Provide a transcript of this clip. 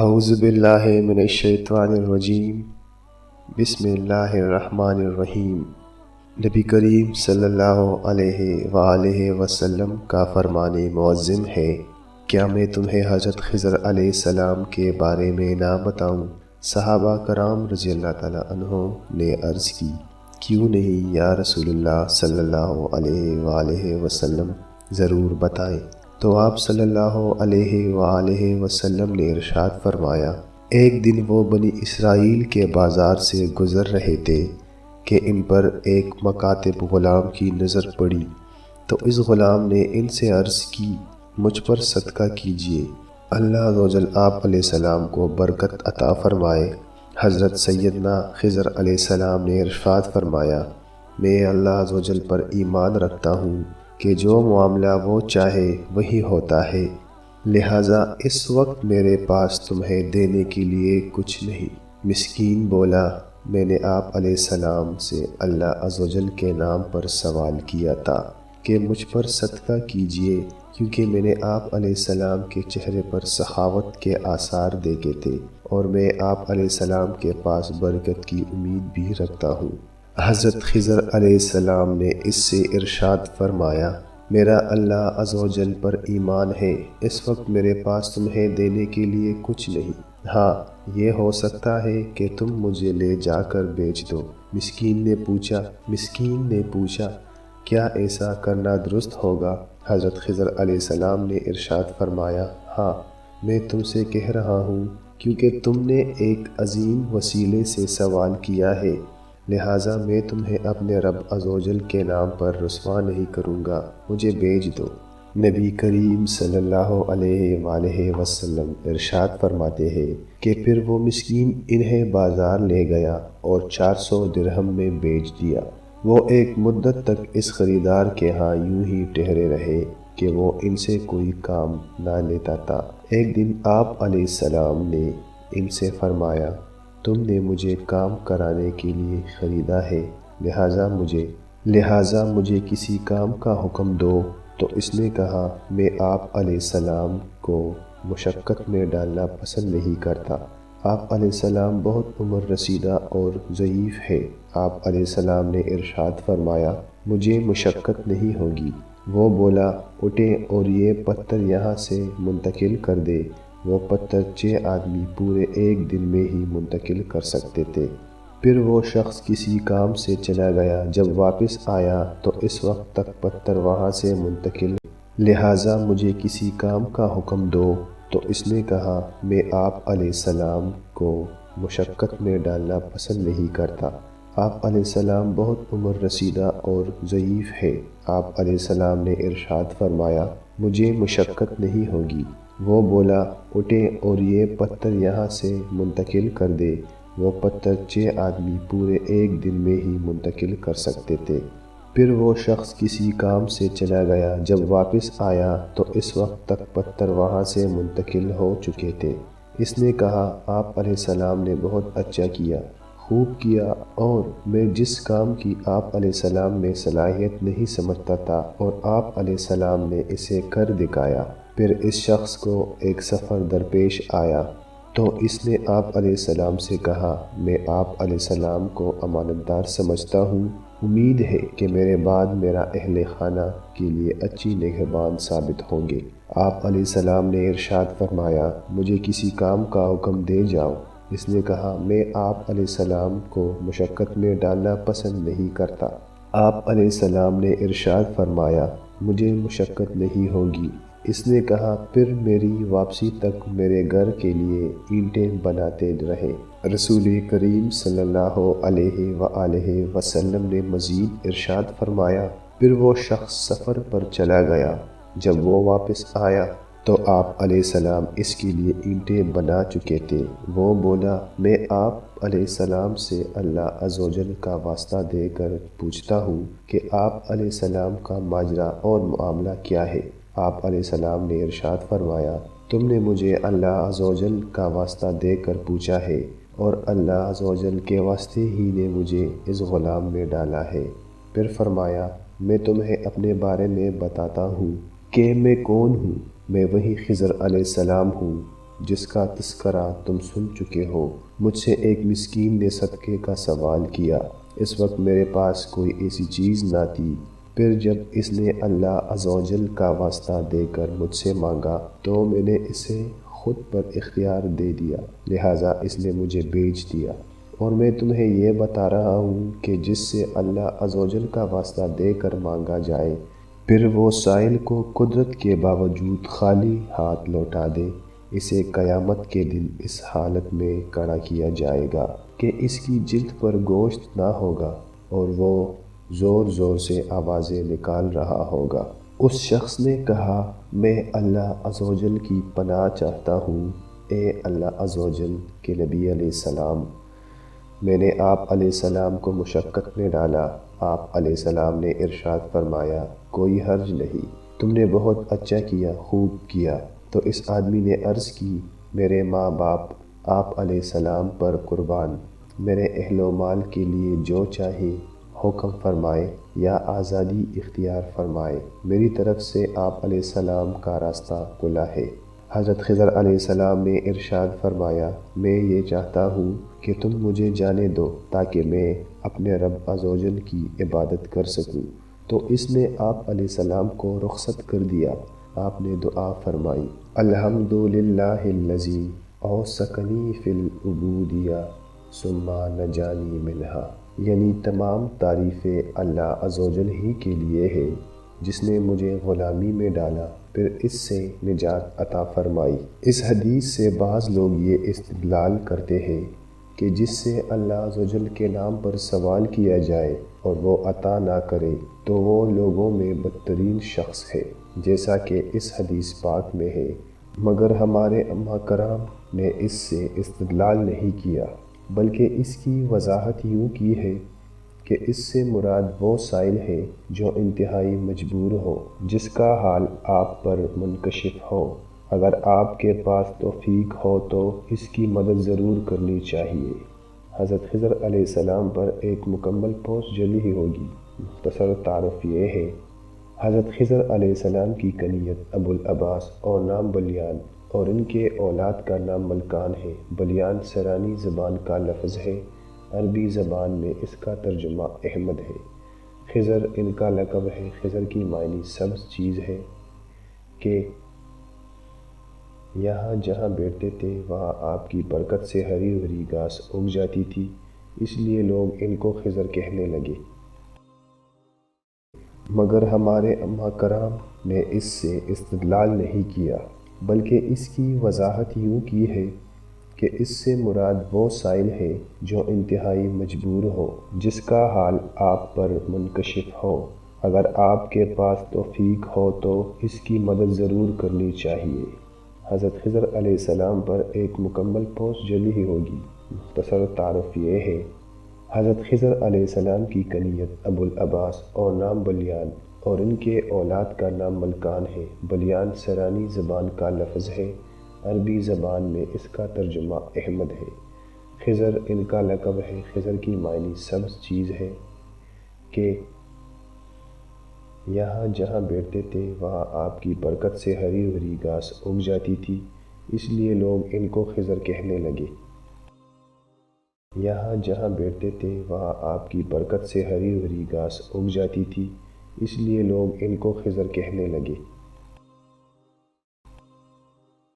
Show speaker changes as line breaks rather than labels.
اعوذ باللہ من الشیطان الرجیم۔ بسم اللہ الرحمن الرحیم۔ نبی کریم صلی اللہ علیہ وآلہ وسلم کا فرمان معظم ہے، کیا میں تمہیں حضرت خضر علیہ السلام کے بارے میں نہ بتاؤں؟ صحابہ کرام رضی اللہ تعالیٰ عنہ نے عرض کی، کیوں نہیں یا رسول اللہ صلی اللہ علیہ وآلہ وسلم، ضرور بتائیں۔ تو آپ صلی اللہ علیہ وآلہ وسلم نے ارشاد فرمایا، ایک دن وہ بنی اسرائیل کے بازار سے گزر رہے تھے کہ ان پر ایک مکاتب غلام کی نظر پڑی، تو اس غلام نے ان سے عرض کی، مجھ پر صدقہ کیجیے، اللہ عز و جل آپ علیہ السلام کو برکت عطا فرمائے۔ حضرت سیدنا خضر علیہ السلام نے ارشاد فرمایا، میں اللہ عز و جل پر ایمان رکھتا ہوں کہ جو معاملہ وہ چاہے وہی ہوتا ہے، لہٰذا اس وقت میرے پاس تمہیں دینے کے لیے کچھ نہیں۔ مسکین بولا، میں نے آپ علیہ السلام سے اللہ عز و جل کے نام پر سوال کیا تھا کہ مجھ پر صدقہ کیجیے، کیونکہ میں نے آپ علیہ السلام کے چہرے پر سخاوت کے آثار دیکھے تھے، اور میں آپ علیہ السلام کے پاس برکت کی امید بھی رکھتا ہوں۔ حضرت خضر علیہ السلام نے اس سے ارشاد فرمایا، میرا اللہ عز و جل پر ایمان ہے، اس وقت میرے پاس تمہیں دینے کے لیے کچھ نہیں، ہاں یہ ہو سکتا ہے کہ تم مجھے لے جا کر بیچ دو۔ مسکین نے پوچھا کیا ایسا کرنا درست ہوگا؟ حضرت خضر علیہ السلام نے ارشاد فرمایا، ہاں میں تم سے کہہ رہا ہوں، کیونکہ تم نے ایک عظیم وسیلے سے سوال کیا ہے، لہٰذا میں تمہیں اپنے رب عز و جل کے نام پر رسوا نہیں کروں گا، مجھے بیچ دو۔ نبی کریم صلی اللہ علیہ وآلہ وسلم ارشاد فرماتے ہیں کہ پھر وہ مسکین انہیں بازار لے گیا اور 400 درہم میں بیچ دیا۔ وہ ایک مدت تک اس خریدار کے ہاں یوں ہی ٹھہرے رہے کہ وہ ان سے کوئی کام نہ لیتا تھا۔ ایک دن آپ علیہ السلام نے ان سے فرمایا، تم نے مجھے کام کرانے کے لیے خریدا ہے، لہٰذا مجھے کسی کام کا حکم دو۔ تو اس نے کہا، میں آپ علیہ السلام کو مشقت میں ڈالنا پسند نہیں کرتا۔ آپ علیہ السلام بہت عمر رسیدہ اور ضعیف ہے۔ آپ علیہ السلام نے ارشاد فرمایا، مجھے مشقت نہیں ہوگی۔ وہ بولا، اٹھے اور یہ پتھر یہاں سے منتقل کر دے۔ وہ پتھر 6 آدمی پورے ایک دن میں ہی منتقل کر سکتے تھے۔ پھر وہ شخص کسی کام سے چلا گیا، جب واپس آیا تو اس وقت تک پتھر وہاں سے منتقل، لہٰذا مجھے کسی کام کا حکم دو۔ تو اس نے کہا، میں آپ علیہ السلام کو مشقت میں ڈالنا پسند نہیں کرتا۔ آپ علیہ السلام بہت عمر رسیدہ اور ضعیف ہے۔ آپ علیہ السلام نے ارشاد فرمایا، مجھے مشقت نہیں ہوگی۔ وہ بولا، اٹھے اور یہ پتھر یہاں سے منتقل کر دے۔ وہ پتھر 6 آدمی پورے ایک دن میں ہی منتقل کر سکتے تھے۔ پھر وہ شخص کسی کام سے چلا گیا، جب واپس آیا تو اس وقت تک پتھر وہاں سے منتقل ہو چکے تھے۔ اس نے کہا، آپ علیہ السلام نے بہت اچھا کیا، خوب کیا، اور میں جس کام کی آپ علیہ السلام میں صلاحیت نہیں سمجھتا تھا اور آپ علیہ السلام نے اسے کر دکھایا۔ پھر اس شخص کو ایک سفر درپیش آیا، تو اس نے آپ علیہ السلام سے کہا، میں آپ علیہ السلام کو امانت دار سمجھتا ہوں، امید ہے کہ میرے بعد میرا اہل خانہ کے لیے اچھی نگہبان ثابت ہوں گے۔ آپ علیہ السلام نے ارشاد فرمایا، مجھے کسی کام کا حکم دے جاؤ۔ اس نے کہا، میں آپ علیہ السلام کو مشقت میں ڈالنا پسند نہیں کرتا۔ آپ علیہ السلام نے ارشاد فرمایا، مجھے مشقت نہیں ہوگی۔ اس نے کہا، پھر میری واپسی تک میرے گھر کے لیے اینٹیں بناتے رہے۔ رسول کریم صلی اللہ علیہ وآلہ وسلم نے مزید ارشاد فرمایا، پھر وہ شخص سفر پر چلا گیا، جب وہ واپس آیا تو آپ علیہ السلام اس کے لیے اینٹیں بنا چکے تھے۔ وہ بولا، میں آپ علیہ السلام سے اللہ عز و جل کا واسطہ دے کر پوچھتا ہوں کہ آپ علیہ السلام کا ماجرا اور معاملہ کیا ہے؟ آپ علیہ السلام نے ارشاد فرمایا، تم نے مجھے اللہ عز و جل کا واسطہ دے کر پوچھا ہے، اور اللہ عز و جل کے واسطے ہی نے مجھے اس غلام میں ڈالا ہے۔ پھر فرمایا، میں تمہیں اپنے بارے میں بتاتا ہوں کہ میں کون ہوں۔ میں وہی خضر علیہ السلام ہوں۔ جس کا تذکرہ تم سن چکے ہو۔ مجھ سے ایک مسکین نے صدقے کا سوال کیا، اس وقت میرے پاس کوئی ایسی چیز نہ تھی۔ پھر جب اس نے اللہ عز و جل کا واسطہ دے کر مجھ سے مانگا تو میں نے اسے خود پر اختیار دے دیا، لہٰذا اس نے مجھے بیچ دیا۔ اور میں تمہیں یہ بتا رہا ہوں کہ جس سے اللہ عز و جل کا واسطہ دے کر مانگا جائے، پھر وہ سائل کو قدرت کے باوجود خالی ہاتھ لوٹا دے، اسے قیامت کے دن اس حالت میں کھڑا کیا جائے گا کہ اس کی جلد پر گوشت نہ ہوگا اور وہ زور زور سے آوازیں نکال رہا ہوگا۔ اس شخص نے کہا، میں اللہ عز و جل کی پناہ چاہتا ہوں، اے اللہ عز و جل کے نبی علیہ السلام، میں نے آپ علیہ السلام کو مشقت میں ڈالا۔ آپ علیہ السلام نے ارشاد فرمایا، کوئی حرج نہیں، تم نے بہت اچھا کیا، خوب کیا۔ تو اس آدمی نے عرض کی، میرے ماں باپ آپ علیہ السلام پر قربان، میرے اہل و مال کے لیے جو چاہے حکم فرمائے یا آزادی اختیار فرمائے، میری طرف سے آپ علیہ السلام کا راستہ کھلا ہے۔ حضرت خضر علیہ السلام نے ارشاد فرمایا، میں یہ چاہتا ہوں کہ تم مجھے جانے دو تاکہ میں اپنے رب عز و جل کی عبادت کر سکوں۔ تو اس نے آپ علیہ السلام کو رخصت کر دیا۔ آپ نے دعا فرمائی، الحمدللہ الذی اوثقنی فی العبودیہ ثم نجانی منہا، یعنی تمام تعریفیں اللہ عز و جل ہی کے لیے ہے جس نے مجھے غلامی میں ڈالا پھر اس سے نجات عطا فرمائی۔ اس حدیث سے بعض لوگ یہ استدلال کرتے ہیں کہ جس سے اللہ عز و جل کے نام پر سوال کیا جائے اور وہ عطا نہ کرے تو وہ لوگوں میں بدترین شخص ہے، جیسا کہ اس حدیث پاک میں ہے، مگر ہمارے علماء کرام نے اس سے استدلال نہیں کیا، بلکہ اس کی وضاحت یوں کی ہے کہ اس سے مراد وہ سائل ہے جو انتہائی مجبور ہو، جس کا حال آپ پر منکشف ہو۔ اگر آپ کے پاس توفیق ہو تو اس کی مدد ضرور کرنی چاہیے۔ حضرت خضر علیہ السلام پر ایک مکمل پوسٹ جلی ہی ہوگی۔ مختصر تعارف یہ ہے، حضرت خضر علیہ السلام کی کنیت ابو العباس اور نام بلیان اور ان کے اولاد کا نام ملکان ہے۔ بلیان سرانی زبان کا لفظ ہے، عربی زبان میں اس کا ترجمہ احمد ہے۔ خضر ان کا لقب ہے۔ خضر کی معنی سبز چیز ہے کہ یہاں جہاں بیٹھتے تھے وہاں آپ کی برکت سے ہری بھری گھاس اگ جاتی تھی، اس لیے لوگ ان کو خضر کہنے لگے۔ مگر ہمارے علماء کرام نے اس سے استدلال نہیں کیا، بلکہ اس کی وضاحت یوں کی ہے کہ اس سے مراد وہ سائل ہے جو انتہائی مجبور ہو، جس کا حال آپ پر منکشف ہو۔ اگر آپ کے پاس توفیق ہو تو اس کی مدد ضرور کرنی چاہیے۔ حضرت خضر علیہ السلام پر ایک مکمل پوسٹ جلی ہی ہوگی۔ مختصر تعارف یہ ہے، حضرت خضر علیہ السلام کی کنیت ابو العباس اور نام بلیان اور ان کے اولاد کا نام ملکان ہے۔ بلیان سرانی زبان کا لفظ ہے، عربی زبان میں اس کا ترجمہ احمد ہے۔ خضر ان کا لقب ہے۔ خضر کی معنی سبز چیز ہے کہ یہاں جہاں بیٹھتے تھے وہاں آپ کی برکت سے ہری بھری گھاس اگ جاتی تھی، اس لیے لوگ ان کو خضر کہنے لگے۔ یہاں جہاں بیٹھتے تھے وہاں آپ کی برکت سے ہری بھری گھاس اگ جاتی تھی، اس لیے لوگ ان کو خضر کہنے لگے۔